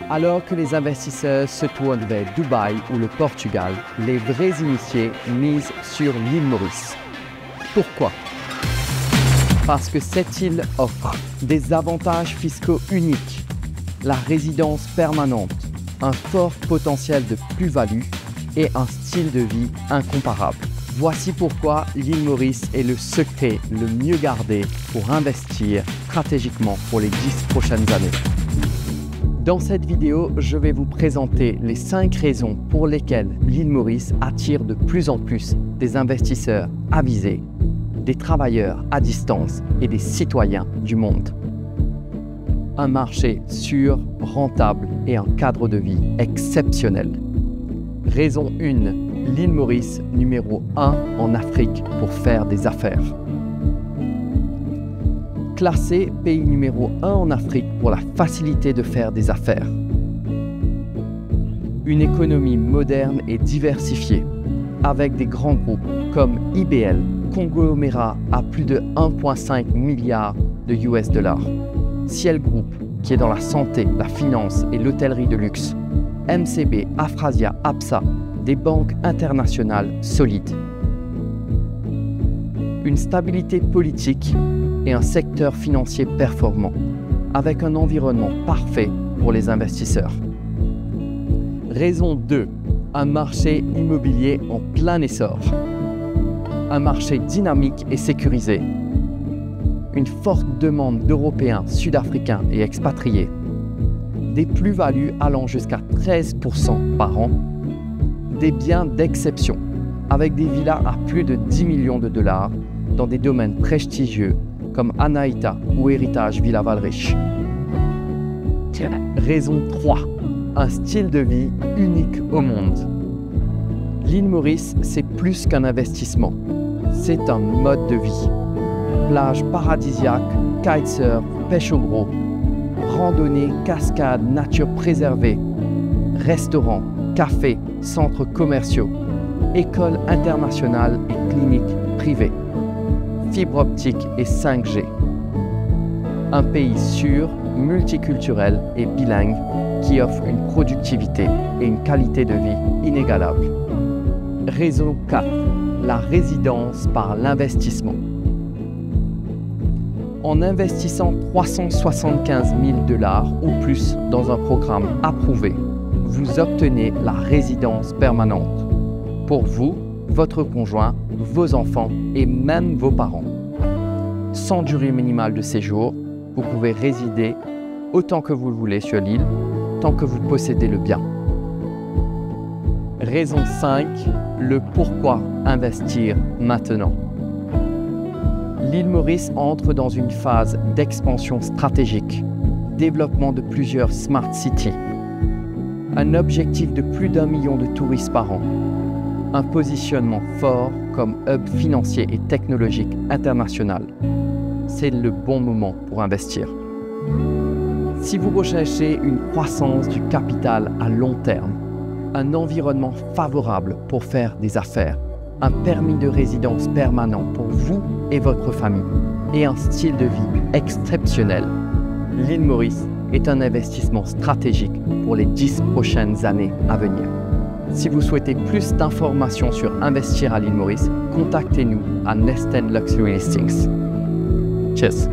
Alors que les investisseurs se tournent vers Dubaï ou le Portugal, les vrais initiés misent sur l'île Maurice. Pourquoi? Parce que cette île offre des avantages fiscaux uniques, la résidence permanente, un fort potentiel de plus-value et un style de vie incomparable. Voici pourquoi l'île Maurice est le secret le mieux gardé pour investir stratégiquement pour les 10 prochaines années. Dans cette vidéo, je vais vous présenter les 5 raisons pour lesquelles l'île Maurice attire de plus en plus des investisseurs avisés, des travailleurs à distance et des citoyens du monde. Un marché sûr, rentable et un cadre de vie exceptionnel. Raison 1. L'île Maurice numéro 1 en Afrique pour faire des affaires. Classé pays numéro 1 en Afrique pour la facilité de faire des affaires. Une économie moderne et diversifiée, avec des grands groupes comme IBL, conglomérat à plus de 1,5 milliard de US dollars. Ciel Group, qui est dans la santé, la finance et l'hôtellerie de luxe. MCB, Afrasia, APSA, des banques internationales solides. Une stabilité politique et un secteur financier performant, avec un environnement parfait pour les investisseurs. Raison 2. Un marché immobilier en plein essor. Un marché dynamique et sécurisé. Une forte demande d'Européens, Sud-Africains et expatriés. Des plus-values allant jusqu'à 13% par an. Des biens d'exception, avec des villas à plus de 10 millions de dollars dans des domaines prestigieux comme Anaïta ou Héritage Villa Valrich. Raison 3. Un style de vie unique au monde. L'île Maurice, c'est plus qu'un investissement. C'est un mode de vie. Plage paradisiaque, kitesurf, pêche au gros, randonnée, cascade, nature préservée, restaurants, cafés, centres commerciaux, écoles internationales et cliniques privées, fibre optique et 5G. Un pays sûr, multiculturel et bilingue qui offre une productivité et une qualité de vie inégalables. Raison 4. La résidence par l'investissement. En investissant 375 000 $ ou plus dans un programme approuvé, vous obtenez la résidence permanente pour vous, votre conjoint, vos enfants et même vos parents. Sans durée minimale de séjour, vous pouvez résider autant que vous le voulez sur l'île, tant que vous possédez le bien. Raison 5. Le pourquoi investir maintenant. L'île Maurice entre dans une phase d'expansion stratégique, développement de plusieurs smart cities, un objectif de plus d'1 million de touristes par an, un positionnement fort comme hub financier et technologique international. C'est le bon moment pour investir. Si vous recherchez une croissance du capital à long terme, un environnement favorable pour faire des affaires, un permis de résidence permanent pour vous et votre famille et un style de vie exceptionnel, l'île Maurice est un investissement stratégique pour les 10 prochaines années à venir. Si vous souhaitez plus d'informations sur investir à l'île Maurice, contactez-nous à Nesten Luxury Listings. Cheers!